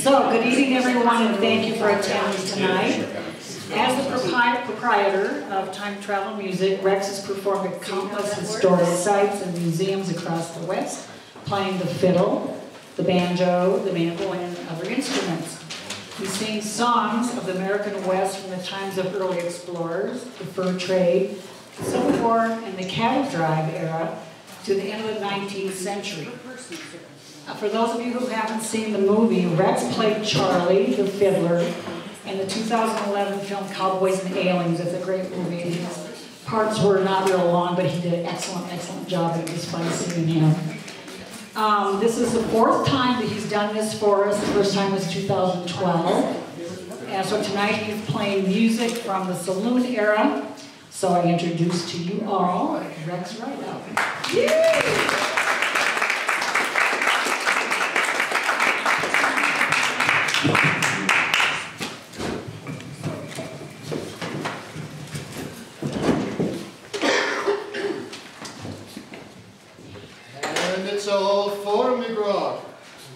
So, good evening everyone, and thank you for attending tonight. As the proprietor of Time Travel Music, Rex has performed at countless historic sites and museums across the West, playing the fiddle, the banjo, the mandolin, and other instruments. He sings songs of the American West from the times of early explorers, the fur trade, the Civil War, and the cattle drive era to the end of the 19th century. For those of you who haven't seen the movie, Rex played Charlie, the fiddler, in the 2011 film Cowboys and Aliens. It's a great movie. His parts were not real long, but he did an excellent job, and it was fun seeing him. This is the fourth time that he's done this for us. The first time was 2012. And so tonight he's playing music from the Saloon era. So I introduce to you all Rex Rideout. Yay! It's all for me grog,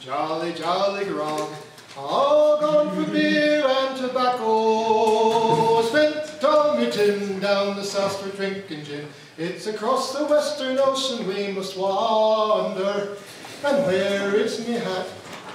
jolly, jolly grog, all gone for beer and tobacco. Spent all me tin down the South for drinking gin. It's across the western ocean we must wander. And where is me hat,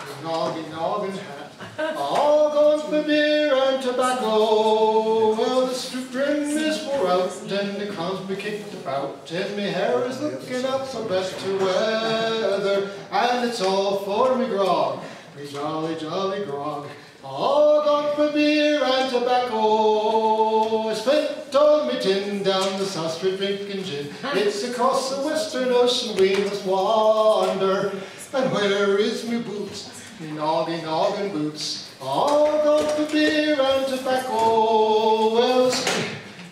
me noggin hat, all gone for beer and tobacco. Well, the brim is wore out and the crowns be kicked about, and me hair is looking up for better weather. And it's all for me grog, me jolly, jolly grog, all gone for beer and tobacco. I spent all me tin down the South Street drinking gin. It's across the western ocean we must wander. And where is me boots, me noggin boots, all gone for beer and tobacco.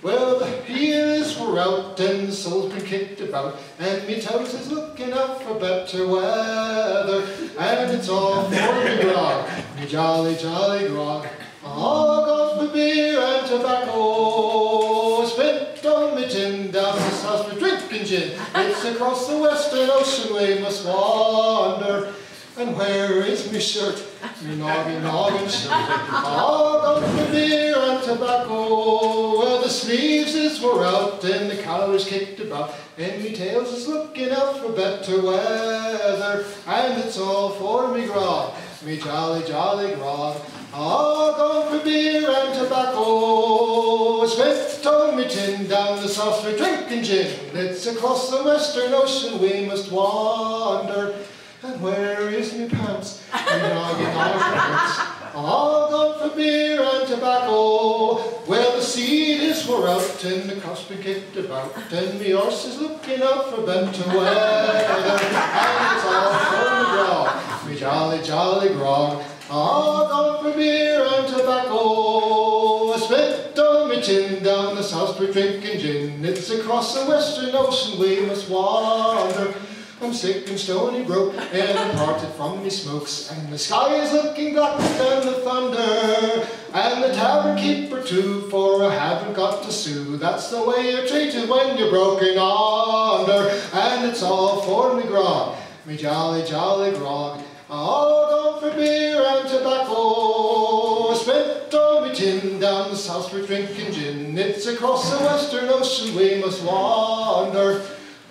Well, the heels were out and the soul's been kicked about, and me toes is looking out for better weather. And it's all for me grog, me jolly, jolly grog, all gone for beer and tobacco. Spent all me tin down the South for drinking gin. It's across the western ocean we must wander. And where is me shirt, me noggin shirt, all gone for beer and tobacco. Well, the sleeves is wore out and the collar is kicked about, and me tails is looking out for better weather. And it's all for me grog, me jolly, jolly grog, all gone for beer and tobacco. Spent all me tin down the South for drinking gin. It's across the western ocean we must wander. And where is me pants, me noggin pants, all gone for beer and tobacco. Well, the seed is wore out and the cross been kicked about, and me horse is looking out for better weather. And it's all for me grog, me jolly, jolly grog, all gone for beer and tobacco. I spent all me tin down the South Street drinking gin. It's across the western ocean we must wander. I'm sick and stony broke, and I'm parted from me smokes, and the sky is looking black than the thunder, and the tavern keeper too, for I haven't got to sue. That's the way you're treated when you're broken under. And it's all for me grog, me jolly, jolly grog, all gone for beer and tobacco. I spent all me tin down the South Street drinking gin. It's across the western ocean we must wander.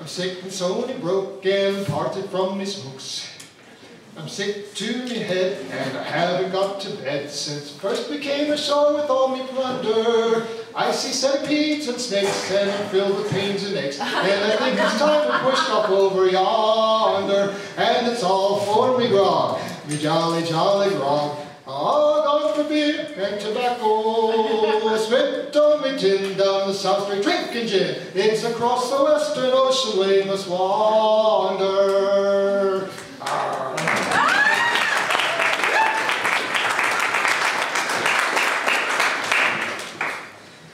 I'm sick and stony broke and parted from me smokes. I'm sick to me head and I haven't got to bed since first we came ashore with all me plunder. I see centipedes and snakes and I'm filled with pains and aches, and I think it's time to push off over yonder. And it's all for me grog, me jolly, jolly grog, all gone for beer and tobacco. I spent all me tin down the South Street drinking gin. It's across the western ocean we must wander.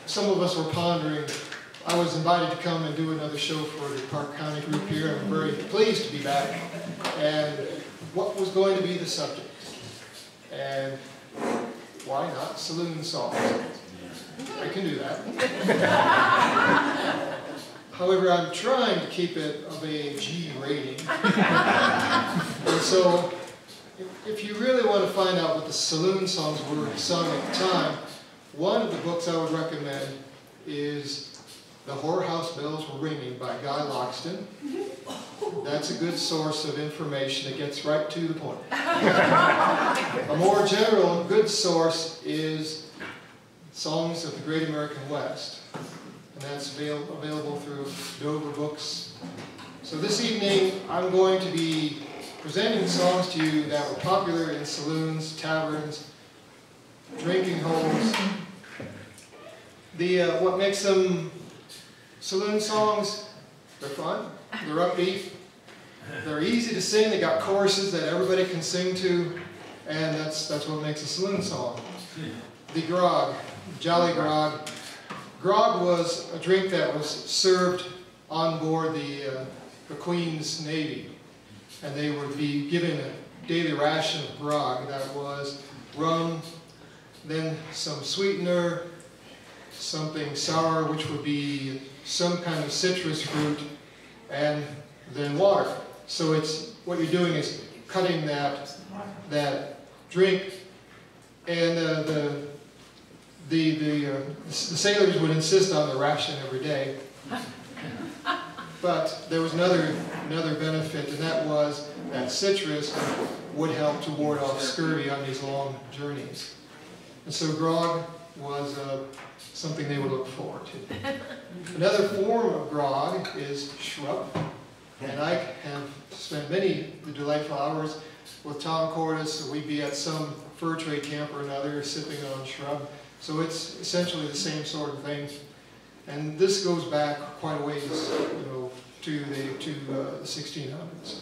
Some of us were pondering. I was invited to come and do another show for the Park County group here, and I'm very pleased to be back. And what was going to be the subject? And why not Saloon songs? I can do that. However, I'm trying to keep it of a G rating. And so if you really want to find out what the saloon songs were sung at the time, one of the books I would recommend is The Whorehouse Bells Were Ringing by Guy Loxton. That's a good source of information that gets right to the point. A more general good source is Songs of the Great American West, and that's available through Dover Books. So this evening I'm going to be presenting songs to you that were popular in saloons, taverns, drinking holes. What makes them saloon songs? They're fun, they're upbeat, they're easy to sing, they got choruses that everybody can sing to, and that's what makes a saloon song. The grog, Jolly Grog. Grog was a drink that was served on board the Queen's Navy, and they would be given a daily ration of grog that was rum, then some sweetener, something sour, which would be some kind of citrus fruit, and then water. So what you're doing is cutting that drink, and the sailors would insist on the ration every day. But there was another benefit, and that was that citrus would help to ward off scurvy on these long journeys. And so grog was something they would look forward to. Another form of grog is shrub, and I have spent many delightful hours with Tom Cordis. We'd be at some fur trade camp or another sipping on shrub. So it's essentially the same sort of thing. And this goes back quite a ways, to the 1600s.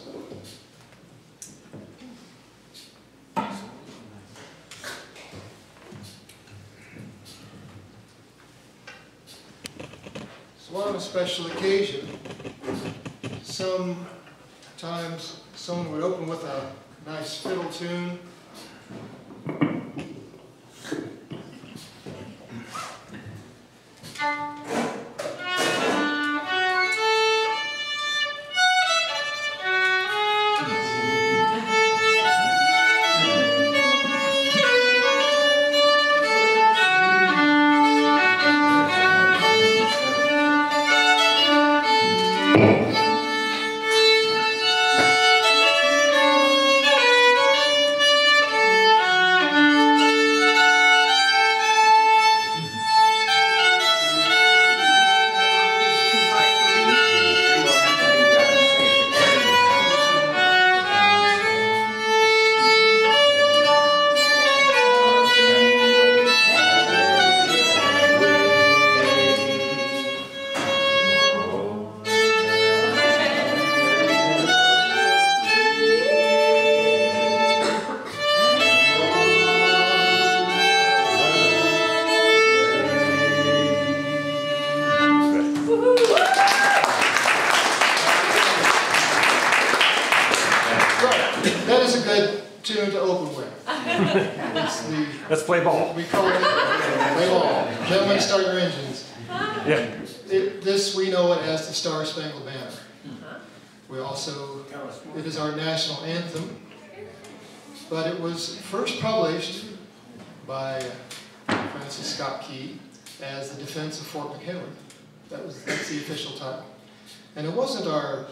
So on a special occasion, sometimes someone would open with a nice fiddle tune. Tune to open with. Let's play ball. We call it play ball. Gentlemen, start your engines. Yeah. This we know it as the Star Spangled Banner. We also, it is our national anthem, but it was first published by Francis Scott Key as the Defense of Fort McHenry. That's the official title. And it wasn't our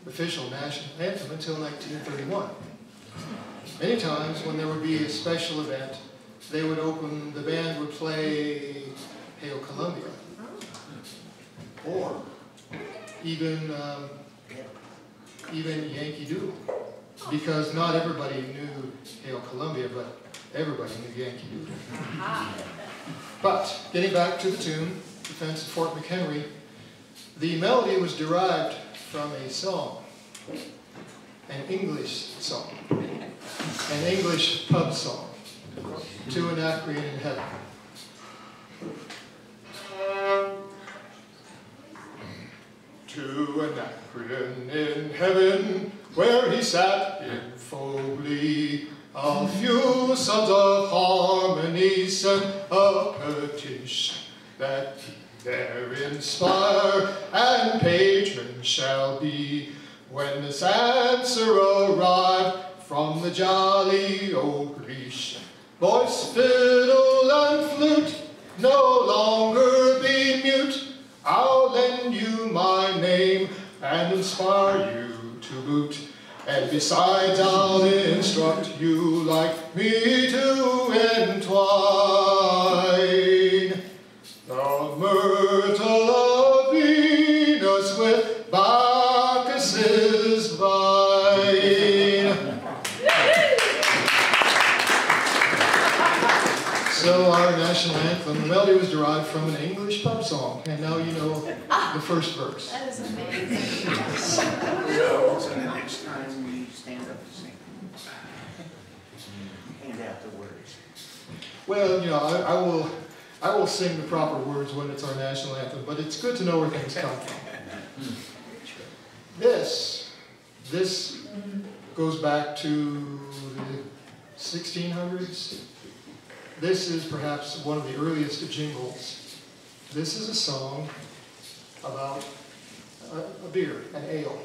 official national anthem until 1931. Many times when there would be a special event, they would open, the band would play Hail Columbia, or even Yankee Doodle, because not everybody knew Hail Columbia, but everybody knew Yankee Doodle. But getting back to the tune, Defense of Fort McHenry, the melody was derived from a song, an English song. An English pub song, To an Anacreon in Heaven. To an Anacreon in heaven, where he sat in full glee, a few sons of harmony sang a petition that he there inspire and patron shall be. When this answer arrived from the jolly old Grecian. Voice, fiddle, and flute, no longer be mute. I'll lend you my name and inspire you to boot. And besides, I'll instruct you like me to entwine the myrtle of Venus with Bacchus's vine. So our national anthem, the melody was derived from an English pub song, and now you know the first verse. That is amazing. So the next time we stand up to sing, hand out the words. Well, you know, I will sing the proper words when it's our national anthem, but it's good to know where things come from. This goes back to the 1600s. This is perhaps one of the earliest jingles. This is a song about a beer, an ale.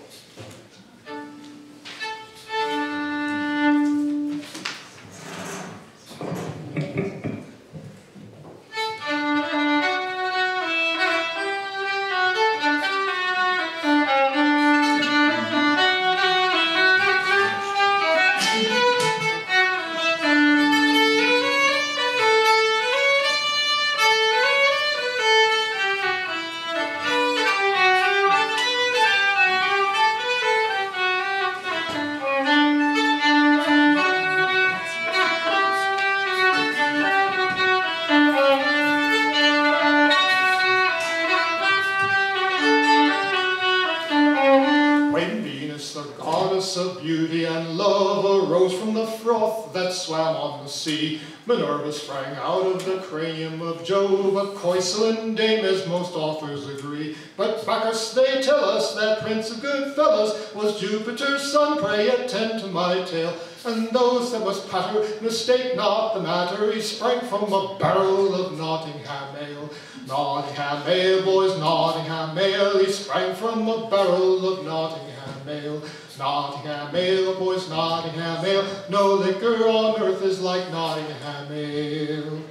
Of beauty and love arose from the froth that swam on the sea. Minerva sprang out of the cranium of Jove, a coiseling dame as most authors agree. But Bacchus, they tell us, that prince of good fellows, was Jupiter's son. Pray attend to my tale, and those that was patter, mistake not the matter. He sprang from a barrel of Nottingham ale. Nottingham ale, boys, Nottingham ale. He sprang from a barrel of Nottingham ale. Nottingham ale, boys, Nottingham ale. No liquor on earth is like Nottingham ale.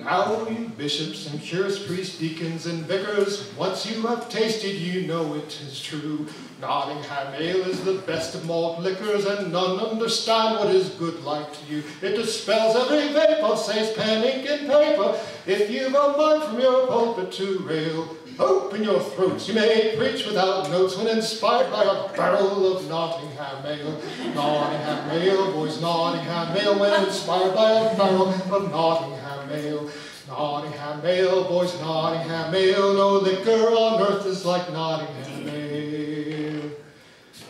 Now you bishops and curious priests, deacons and vicars, once you have tasted, you know it is true. Nottingham ale is the best of malt liquors, and none understand what is good like to you. It dispels every vapor, saves pen, ink, and paper. If you've a mind from your pulpit to rail, open your throats, you may preach without notes when inspired by a barrel of Nottingham ale. Nottingham ale, boys, Nottingham ale, when inspired by a barrel of Nottingham ale. Nottingham ale, boys, Nottingham ale. No liquor on earth is like Nottingham ale.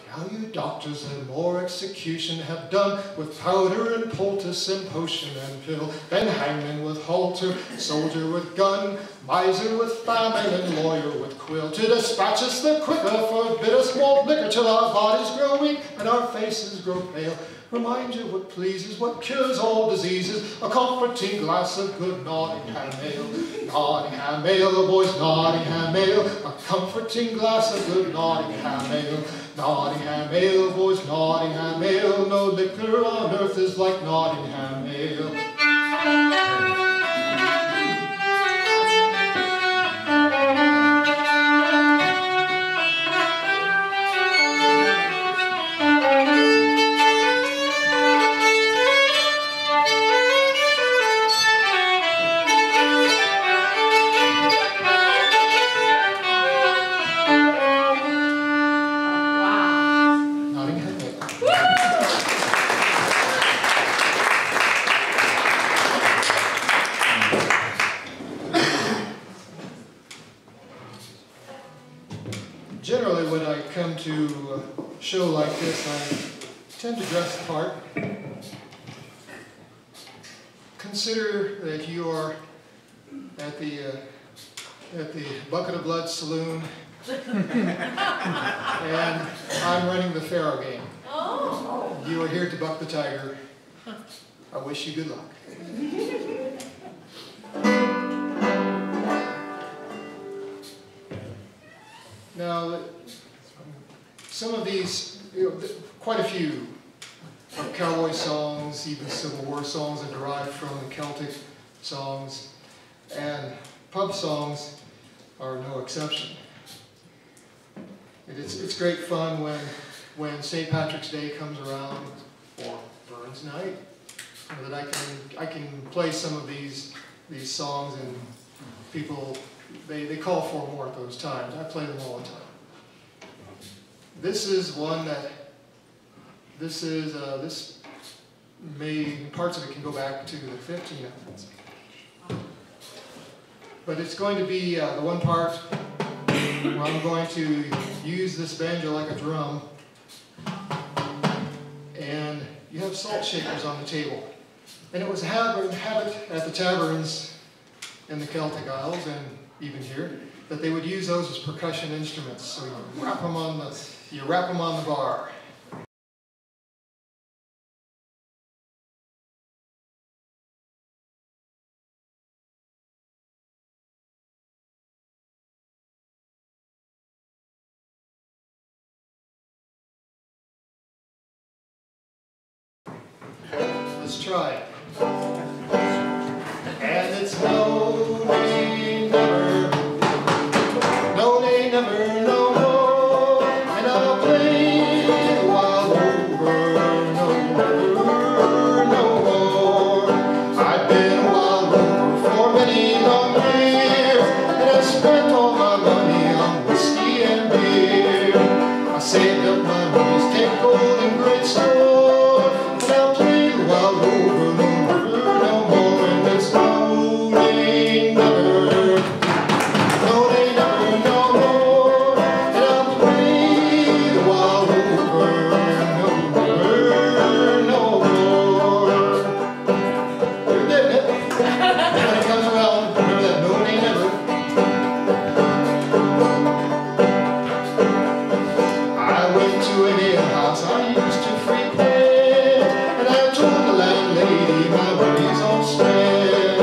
Now you doctors and more execution have done with powder and poultice and potion and pill. Then hangman with halter, soldier with gun, miser with famine, and lawyer with quill. To dispatch us the quicker, forbid us malt liquor till our bodies grow weak and our faces grow pale. Remind you what pleases, what cures all diseases, a comforting glass of good Nottingham ale. Nottingham ale, boys, Nottingham ale, a comforting glass of good Nottingham ale. Nottingham ale, boys, Nottingham ale, no liquor on earth is like Nottingham ale. Generally, when I come to a show like this, I tend to dress the part. Consider that you are at the Bucket of Blood Saloon, and I'm running the Pharaoh game. Oh. You are here to buck the tiger. I wish you good luck. Now, some of these, quite a few cowboy songs, even Civil War songs are derived from the Celtic songs, and pub songs are no exception. It's great fun when St. Patrick's Day comes around, or Burns Night, that I can play some of these songs, and people they call for more at those times. I play them all the time. This is one that this parts of it can go back to the 1500s, but it's going to be the one part where I'm going to use this banjo like a drum, and you have salt shakers on the table. And it was a habit at the taverns in the Celtic Isles and even here that they would use those as percussion instruments. So you wrap them on the bar. Let's try it. And it's no day never, no day never, no more. And I'll play the wild over, no never, no more. I've been a wild rover for many long years, and I spent all my money on whiskey and beer. I saved up my money, take gold in great store, and I'll play the wild rover, no never, no more. And it's no day never, no day never, no more. And I'll play the wild rover, no never, no more. You're getting it. When it comes around, remember that no day never. I went to an alehouse I used to frequent, and I told the landlady my money's all spent.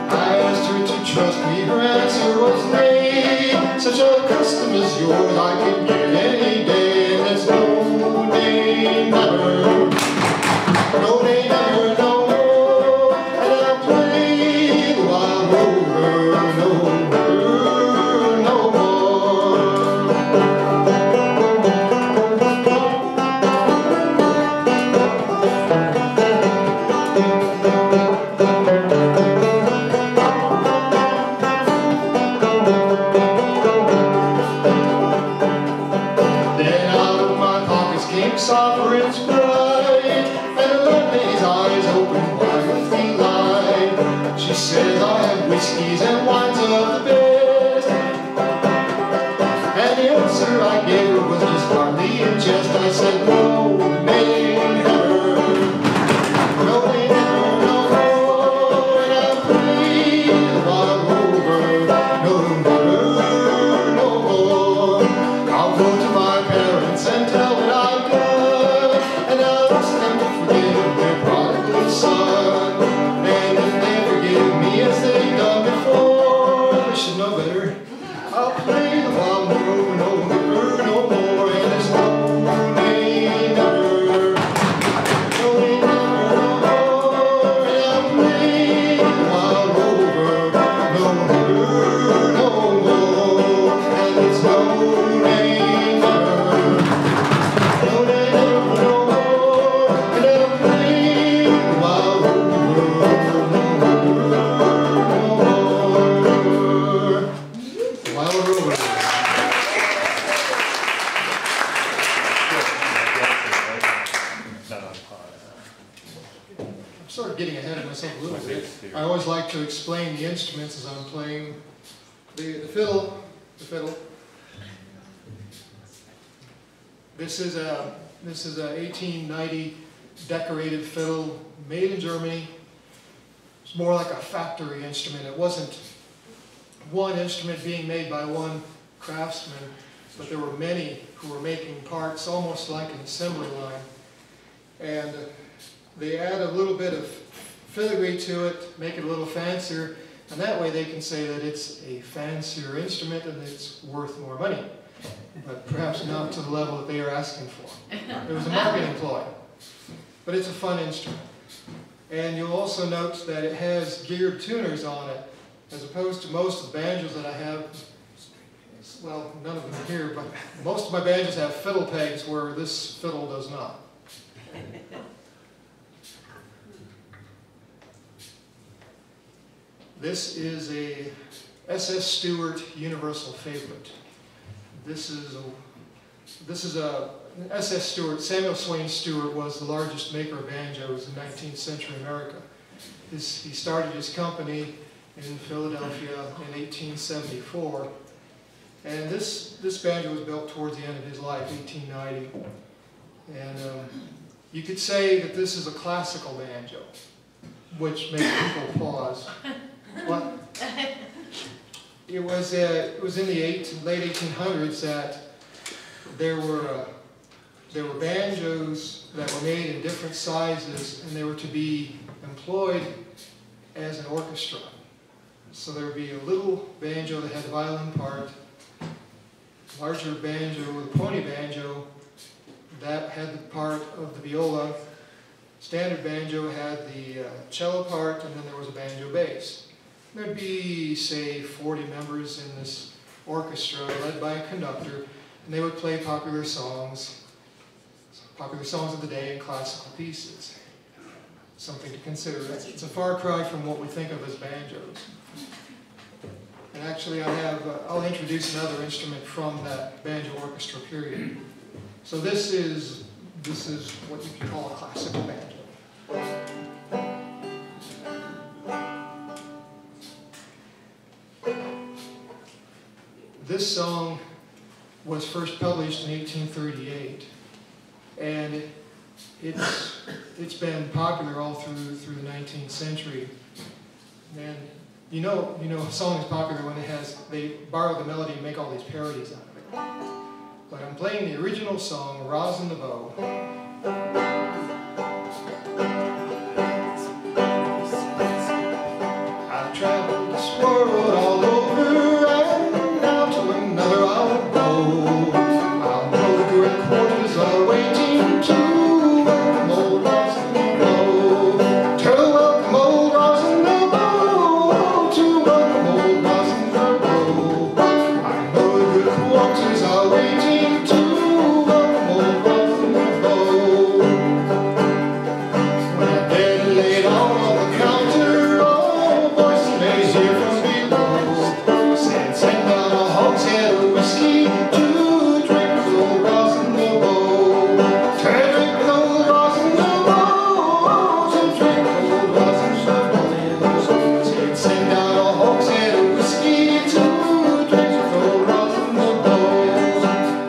I asked her to trust me, her answer was nay. Such a custom as yours I could get any day, and it's no day never, no day never, no more. And I'll play the wild rover, no never, no more. Then out of my pockets came sovereigns bright, and the landlady's eyes opened wide with delight. She says, I have whiskeys and wines of the best, and the answer I gave her was just hardly in jest. I said, no, nay, never, no, nay, never, no more. And I'll play the wild rover, no, never, no more. I'll go to my parents and tell what I've done, and I'll ask them to forgive their prodigal son. And if they forgive me as they've done before, they should know better. I'll play the wild rover, no never, no more. And it's no day never, no day never, no more. And I'll play the wild rover, no never, no more. And it's no day never, no day never, no more. And I'll play the wild rover, no never, no more. Wild rover. I'm sort of getting ahead of myself a little bit. I always like to explain the instruments as I'm playing. The fiddle. This is a 1890 decorated fiddle made in Germany. It's more like a factory instrument. It wasn't one instrument being made by one craftsman, but there were many who were making parts almost like an assembly line. And they add a little bit of filigree to it, make it a little fancier, and that way they can say that it's a fancier instrument and it's worth more money. but perhaps not to the level that they are asking for. It was a marketing ploy, but it's a fun instrument. And you'll also note that it has geared tuners on it, as opposed to most of the banjos that I have. Well, none of them are here, but most of my banjos have fiddle pegs where this fiddle does not. This is a S.S. Stewart Universal Favorite. This is a S.S. Stewart. Samuel Swain Stewart was the largest maker of banjos in 19th century America. He started his company in Philadelphia in 1874. And this banjo was built towards the end of his life, 1890. And you could say that this is a classical banjo, which makes people pause. What? It was in the late 1800s that there were banjos that were made in different sizes, and they were to be employed as an orchestra. So there would be a little banjo that had the violin part, larger banjo with a pony banjo that had the part of the viola. Standard banjo had the cello part, and then there was a banjo bass. There'd be, say, 40 members in this orchestra led by a conductor, and they would play popular songs of the day and classical pieces. Something to consider. It's a far cry from what we think of as banjos. And actually I'll introduce another instrument from that banjo orchestra period. So this is what you can call a classical banjo. This song was first published in 1838, and it's been popular all through the 19th century. And you know a song is popular when they borrow the melody and make all these parodies out of it. But I'm playing the original song, Rosin the Bow. I've traveled this world all over, and now to another I'll go. I'll know the great quarters are waiting to welcome old Rosin the Bow. To welcome old Rosin the Bow. To welcome old Rosin the Bow. I know the good quarters are waiting to welcome old Rosin the Bow. When I dead lay down on the counter, oh, voice may hear from below, saying, send down a hogshead of whiskey to drink with old Rosin the Bow. To drink with old Rosin the Bow. To drink with old Rosin the Bow. Saying, send down a hogshead of whiskey to drink with old Rosin the Bow.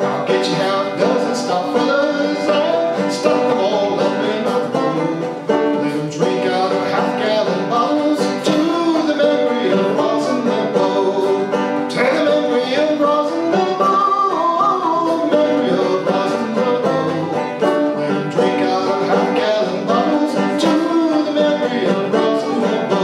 I'll get you how it doesn't stop, fellas, and stuff them all up in my bowl. Let them drink out of half-gallon bottles to the memory of Rosin the Bow. To the memory of Rosin the Bow. Memory of Rosin the Bow. Let them drink out of half-gallon bottles to the memory of Rosin the Bow.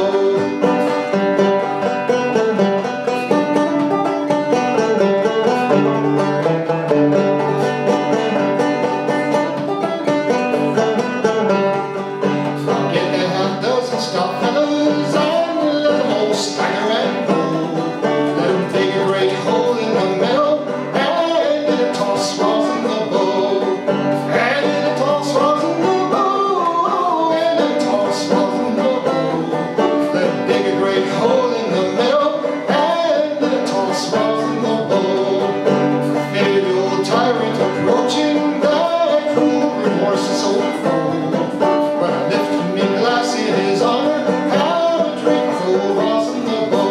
I'll get that half dozen stop fellas and let them all stagger and roll. Let them dig a great hole in the middle and let it toss Rosin the Bow. And let it toss Rosin the Bow. And let it toss Rosin the Bow. Let them dig a great hole in the middle and let it toss Rosin the Bow. Maybe the old tyrant approaching that cruel remorse is so full. But I lift me glass in his honor, have a drink with old Rosin the Bow.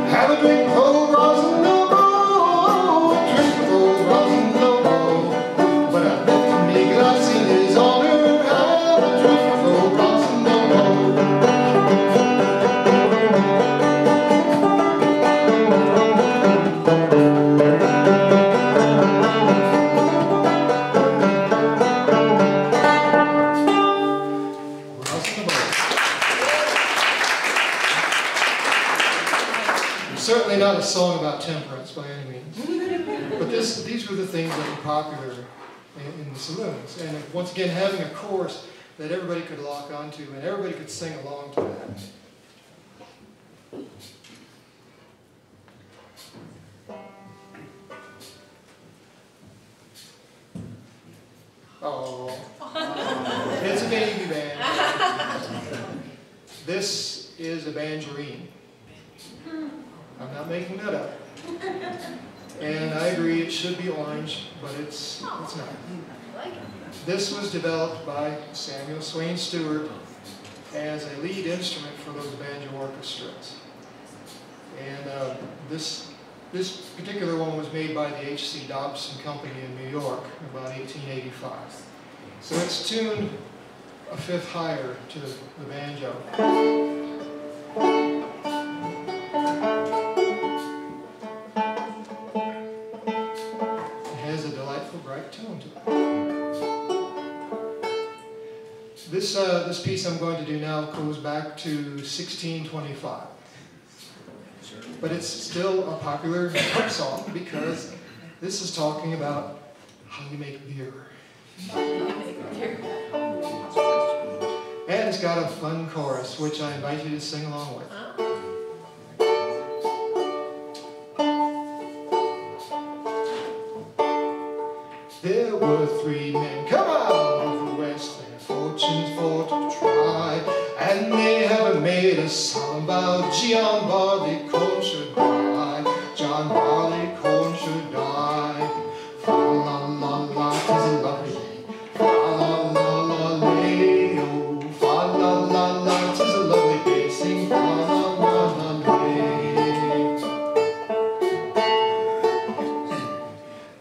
Have a drink with old Rosin the Bow. A drink with old Rosin the Bow. But I lift me glass in his honor, have a drink with old Rosin the Bow. Rosin the Bow. It's certainly not a song about temperance by any means. But this popular in the saloons. And once again, having a chorus that everybody could lock onto and everybody could sing along to that. Oh, it's a baby band. This is a banjarine. I'm not making that up. And I agree, it should be orange, but it's not. This was developed by Samuel Swain Stewart as a lead instrument for those banjo orchestras. And this particular one was made by the H.C. Dobson Company in New York in about 1885. So it's tuned a fifth higher to the banjo. It has a delightful bright tone to it. This piece I'm going to do now goes back to 1625. But it's still a popular pop song because this is talking about how you make beer. And it's got a fun chorus, which I invite you to sing along with. There were three men come out of the west, their fortunes for to try, and they haven't made a song about John Barleycorn should die. John Barleycorn should die. Fa la la la, 'tis a lovely day. Fa la la la lay, oh. Fa la la la, 'tis a lovely day. Sing fa la la la lay.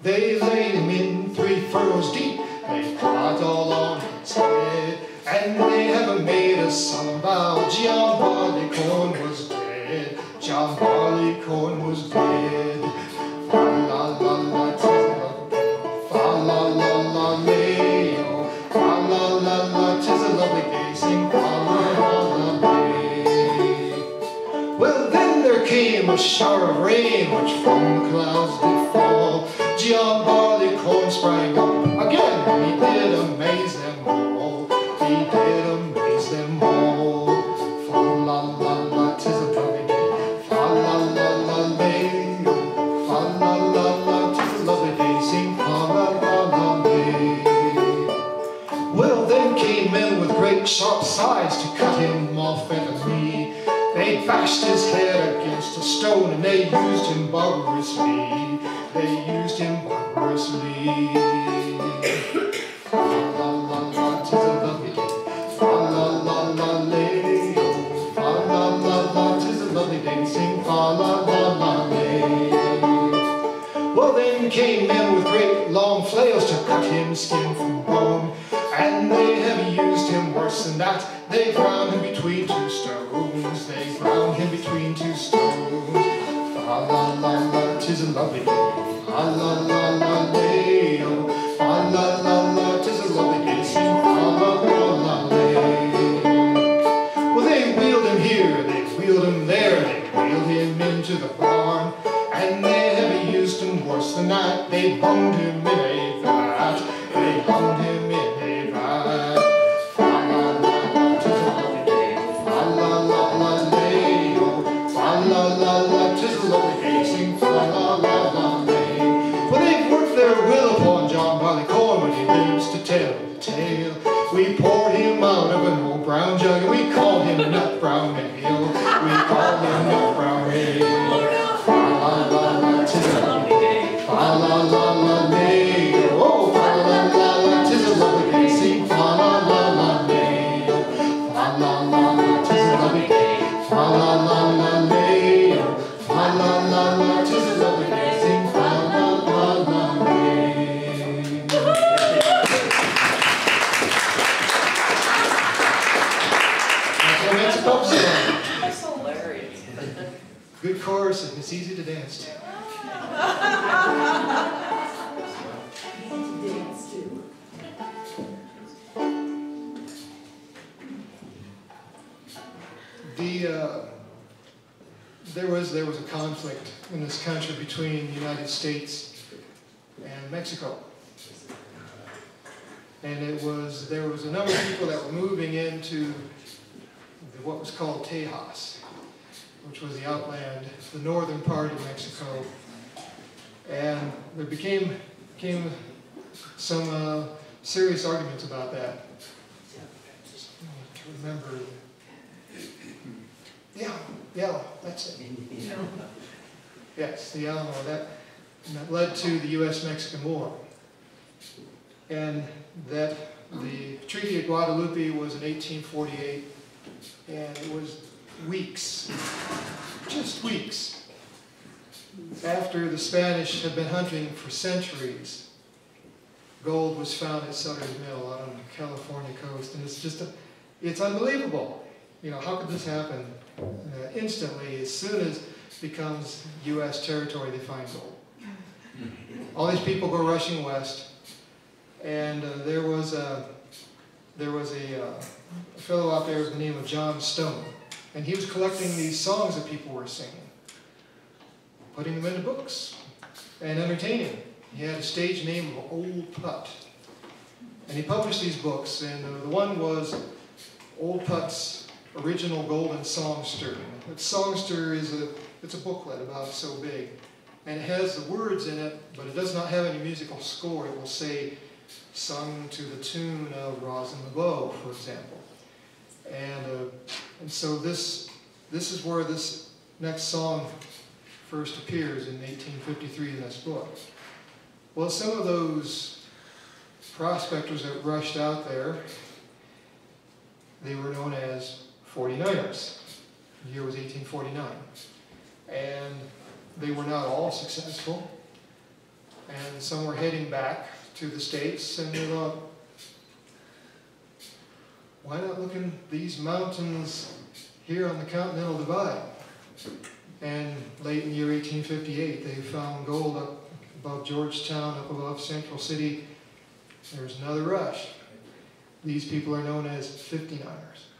They laid him in 3 furrows deep. They caught all on his head, and they haven't made a song about John Barleycorn was dead. John Barleycorn was dead. Fa la la la, 'tis a lovely day. Fa la la la lay, oh. Fa la la la, 'tis a lovely day. Sing fa la la la lay. Well, then there came a shower of rain, which from the clouds did fall. John Barleycorn sprang up again, and he did amaze them all. He did amaze them all. Fa la la la, 'tis a lovely day. Fa la la la lay, oh. Fa la la la, 'tis a lovely day. Sing fa la la la lay. Well, then came men with great sharp scythes to cut him off at the knee. They bashed his head against a stone, and they used him barbarously. They used him barbarously. Fa la la la, 'tis a lovely day. Fa la la la lay, oh. Fa la la la, 'tis a lovely day. Sing fa la la la lay. Well, then came men with great long flails to cut him skin from bone, and they have used him worse than that. They ground him between 2 stones. They ground him between 2 stones. Fa la la la, 'tis a lovely day. Fa la la la lay, oh. Fa la la la, 'tis a lovely day. Sing fa la la la lay. Well, they wheeled him here, they wheeled him there, they wheeled him into the barn, and they have used him worse than that. They hung him in a vat. They hung him in a vat. Fa la la la, 'tis a lovely day. Fa la la la lay, oh. Fa la la la, 'tis a lovely day. Sing fa la la la lay. Well, they've worked their will upon John Barleycorn when he lives to tell the tale. We poured him out of an old brown jug, and we called him Nut Brown Ale. We called him Nut Brown Ale. Fa la la la, 'tis a lovely day. Fa la la la lay, oh. Fa la la la, 'tis a lovely day. Sing fa la la la lay. Fa la la la, 'tis a lovely day. Fa la la la lay, oh. Fa la la la, 'tis a lovely day. Sing fa la la la lay. That's what makes a pop song. That's hilarious. Good chorus, and it's easy to dance to. There was a conflict in this country between the United States and Mexico. And there was a number of people that were moving into what was called Tejas, which was the outland, the northern part of Mexico. And there became some serious arguments about that. To remember, yeah, that's it. Yes, the Alamo. And that led to the U.S.-Mexican War. And that the Treaty of Guadalupe was in 1848, and it was weeks, just weeks, after the Spanish had been hunting for centuries. Gold was found at Sutter's Mill out on the California coast, and it's unbelievable. You know, how could this happen instantly? As soon as it becomes U.S. territory, they find gold. All these people go rushing west, and there was a fellow out there with the name of John Stone, and he was collecting these songs that people were singing, putting them into books, and entertaining. He had a stage name of Old Put, and he published these books, and the one was Old Put's Original Golden Songster. A songster it's a booklet about so big, and it has the words in it, but it does not have any musical score. It will say, sung to the tune of Rosin the Bow, for example. And so this is where this next song first appears in 1853 in this book. Well, some of those prospectors that rushed out there, they were known as 49ers. The year was 1849. And they were not all successful. And some were heading back to the States, and they thought, why not look in these mountains here on the Continental Divide? And late in the year 1858, they found gold up above Georgetown, up above Central City. There was another rush. These people are known as 59ers.